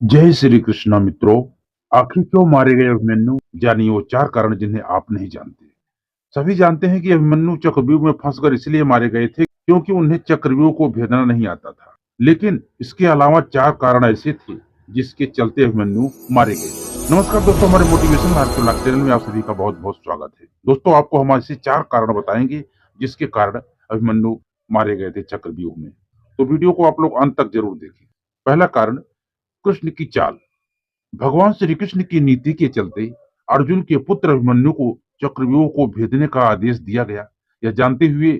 जय श्री कृष्णा मित्रों। आखिर क्यों मारे गए अभिमन्यु? जानिए वो चार कारण जिन्हें आप नहीं जानते। सभी जानते हैं कि अभिमन्यु चक्रव्यूह में फंसकर इसलिए मारे गए थे क्योंकि उन्हें चक्रव्यूह को भेदना नहीं आता था। लेकिन इसके अलावा चार कारण ऐसे थे जिसके चलते अभिमन्यु मारे गए। नमस्कार दोस्तों, हमारे मोटिवेशन लाइफ चैनल में आप सभी का बहुत बहुत स्वागत है। दोस्तों, आपको हम ऐसे चार कारण बताएंगे जिसके कारण अभिमन्यु मारे गए थे चक्रव्यूह में। तो वीडियो को आप लोग अंत तक जरूर देखें। पहला कारण, कृष्ण की चाल। भगवान श्री कृष्ण की नीति के चलते अर्जुन के पुत्र अभिमन्यु को चक्रव्यूह को भेदने का आदेश दिया गया। यह जानते हुए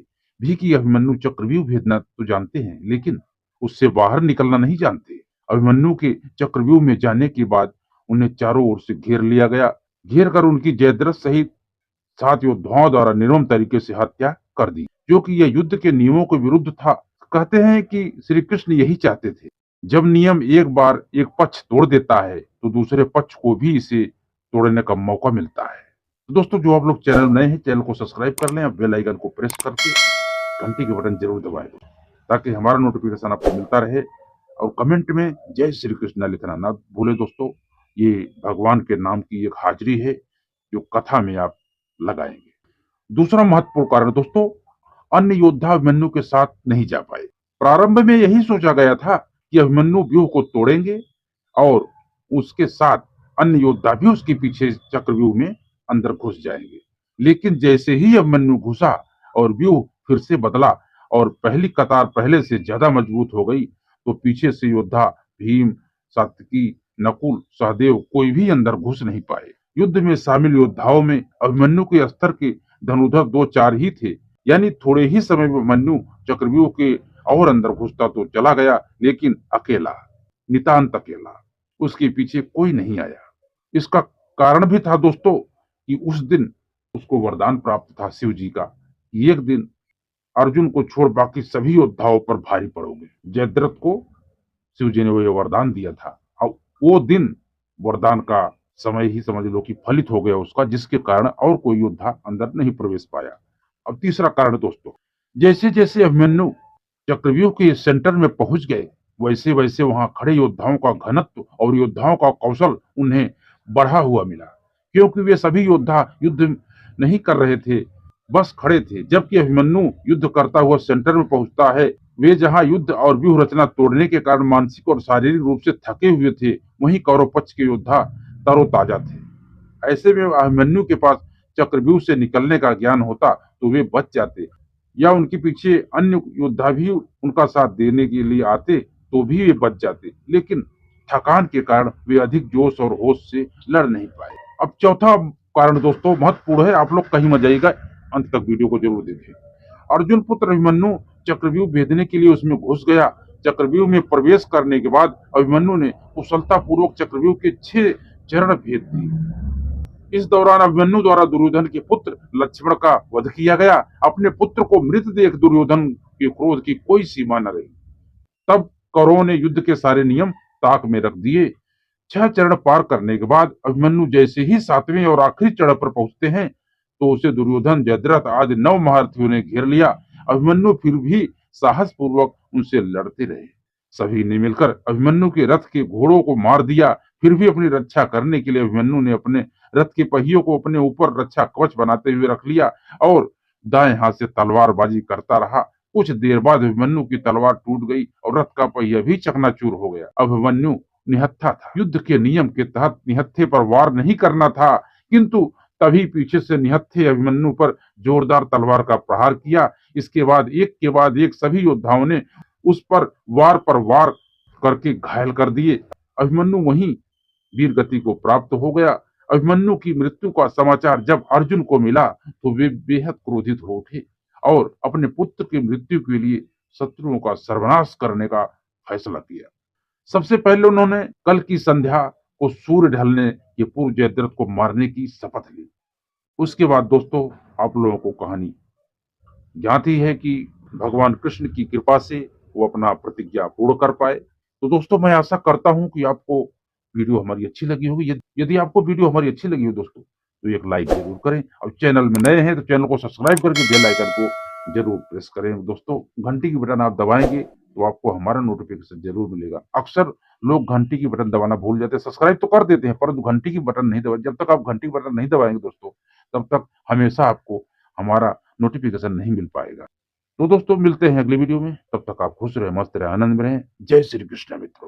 भी कि अभिमन्यु चक्रव्यूह भेदना तो जानते हैं, लेकिन उससे बाहर निकलना नहीं जानते। अभिमन्यु के चक्रव्यूह में जाने के बाद उन्हें चारों ओर से घेर लिया गया। घेर कर उनकी जयद्रथ सहित 7 योद्धाओं द्वारा निर्मम तरीके से हत्या कर दी, जो कि यह युद्ध के नियमों के विरुद्ध था। कहते हैं कि श्री कृष्ण यही चाहते थे। जब नियम एक बार एक पक्ष तोड़ देता है तो दूसरे पक्ष को भी इसे तोड़ने का मौका मिलता है। तो दोस्तों, जो आप लोग चैनल नए हैं, चैनल को सब्सक्राइब कर लें और बेल आइकन को प्रेस करके घंटी के बटन जरूर दबाएं ताकि हमारा नोटिफिकेशन आपको मिलता रहे। और कमेंट में जय श्री कृष्ण लिखना ना भूले दोस्तों। ये भगवान के नाम की एक हाजिरी है जो कथा में आप लगाएंगे। दूसरा महत्वपूर्ण कारण दोस्तों, अन्य योद्धा अभिमन्यु के साथ नहीं जा पाए। प्रारंभ में यही सोचा गया था कि अभिमन्यु व्यूह को तोड़ेंगे और उसके साथ अन्य योद्धा भी उसके पीछे चक्रव्यूह में अंदर घुस जाएंगे। लेकिन जैसे ही अभिमन्यु घुसा और व्यूह फिर से बदला और पहली कतार पहले से ज्यादा मजबूत हो गई, तो पीछे से योद्धा भीम, सात्यकी, नकुल, सहदेव कोई भी अंदर घुस नहीं पाए। युद्ध में शामिल योद्धाओं में अभिमन्यु के स्तर के धनुर्धर 2-4 ही थे। यानी थोड़े ही समय में अभिमन्यु चक्रव्यूह के और अंदर घुसता तो चला गया, लेकिन अकेला, नितांत अकेला। उसके पीछे कोई नहीं आया। इसका कारण भी था दोस्तों कि उस दिन उसको वरदान प्राप्त था शिव जी का कि एक दिन अर्जुन को छोड़ बाकी सभी योद्धाओं पर भारी पड़ोगे। जयद्रथ को शिव जी ने वो वरदान दिया था और वो दिन वरदान का समय ही समझ लो कि फलित हो गया उसका, जिसके कारण और कोई योद्धा अंदर नहीं प्रवेश पाया। अब तीसरा कारण दोस्तों, जैसे जैसे अभिमन्यु चक्रव्यूह के सेंटर में पहुंच गए, वैसे वैसे वहां खड़े योद्धाओं का घनत्व और योद्धाओं का कौशल उन्हें बढ़ा हुआ मिला, क्योंकि वे सभी योद्धा युद्ध नहीं कर रहे थे, बस खड़े थे। जबकि अभिमन्यु युद्ध करता हुआ सेंटर में पहुंचता है। वे जहां युद्ध और व्यूह रचना तोड़ने के कारण मानसिक और शारीरिक रूप से थके हुए थे, वहीं कौरव पक्ष के योद्धा तरोताजा थे। ऐसे में अभिमन्यु के पास चक्रव्यूह से निकलने का ज्ञान होता तो वे बच जाते, या उनके पीछे अन्य योद्धा भी उनका साथ देने के लिए आते तो भी वे बच जाते। लेकिन थकान के कारण वे अधिक जोश और होश से लड़ नहीं पाए। अब चौथा कारण दोस्तों महत्वपूर्ण है, आप लोग कहीं मत जाइएगा, अंत तक वीडियो को जरूर देखें। अर्जुन पुत्र अभिमन्यु चक्रव्यूह भेदने के लिए उसमें घुस गया। चक्रव्यूह में प्रवेश करने के बाद अभिमन्यु ने कुशलता पूर्वक चक्रव्यूह के 6 चरण भेद दिए। इस दौरान अभिमन्यु द्वारा दुर्योधन के पुत्र लक्ष्मण का वध किया गया। अपने पुत्र को मृत देख दुर्योधन के क्रोध की कोई सीमा न रही। तब कौरवों ने युद्ध के सारे नियम ताक में रख दिए। 6 चरण पार करने के बाद अभिमन्यु जैसे ही 7वें और आखिरी चरण पर पहुंचते हैं तो उसे दुर्योधन, जयद्रथ आदि 9 महारथियों ने घेर लिया। अभिमन्यु फिर भी साहस पूर्वक उनसे लड़ते रहे। सभी ने मिलकर अभिमन्यु के रथ के घोड़ों को मार दिया। फिर भी अपनी रक्षा करने के लिए अभिमन्यु ने अपने रथ के पहियों को अपने ऊपर रक्षा कवच बनाते हुए रख लिया और दाएं हाथ से तलवारबाजी करता रहा। कुछ देर बाद अभिमन्यु की तलवार टूट गई और रथ का पहिया भी चकनाचूर हो गया। अभिमन्यु निहत्था था। युद्ध के नियम के तहत निहत्थे पर वार नहीं करना था, किंतु तभी पीछे से निहत्थे अभिमन्यु पर जोरदार तलवार का प्रहार किया। इसके बाद एक सभी योद्धाओं ने उस पर वार करके घायल कर दिए। अभिमन्यु वहीं वीर गति को प्राप्त हो गया। अभिमन्यु की मृत्यु का समाचार जब अर्जुन को मिला तो वे बेहद क्रोधित हो उठे और अपने पुत्र की मृत्यु के लिए शत्रुओं का सर्वनाश करने का फैसला किया। सबसे पहले उन्होंने कल की संध्या को सूर्य ढलने के पूर्व जयद्रथ को मारने की शपथ ली। उसके बाद दोस्तों आप लोगों को कहानी ज्ञात ही है कि भगवान कृष्ण की कृपा से वो अपना प्रतिज्ञा पूर्ण कर पाए। तो दोस्तों मैं आशा करता हूं कि आपको वीडियो हमारी अच्छी लगी होगी। यदि आपको वीडियो हमारी अच्छी लगी हो दोस्तों तो एक लाइक जरूर करें और चैनल में नए हैं तो चैनल को सब्सक्राइब करके बेल आइकन को जरूर प्रेस करें। दोस्तों घंटी की बटन आप दबाएंगे तो आपको हमारा नोटिफिकेशन जरूर मिलेगा। अक्सर लोग घंटी की बटन दबाना भूल जाते हैं, सब्सक्राइब तो कर देते हैं परंतु घंटी की बटन नहीं दबा जब तक आप घंटी की बटन नहीं दबाएंगे दोस्तों, तब तक हमेशा आपको हमारा नोटिफिकेशन नहीं मिल पाएगा। तो दोस्तों मिलते हैं अगली वीडियो में, तब तक आप खुश रहे, मस्त रहे, आनंद में रहें। जय श्री कृष्ण मित्रों।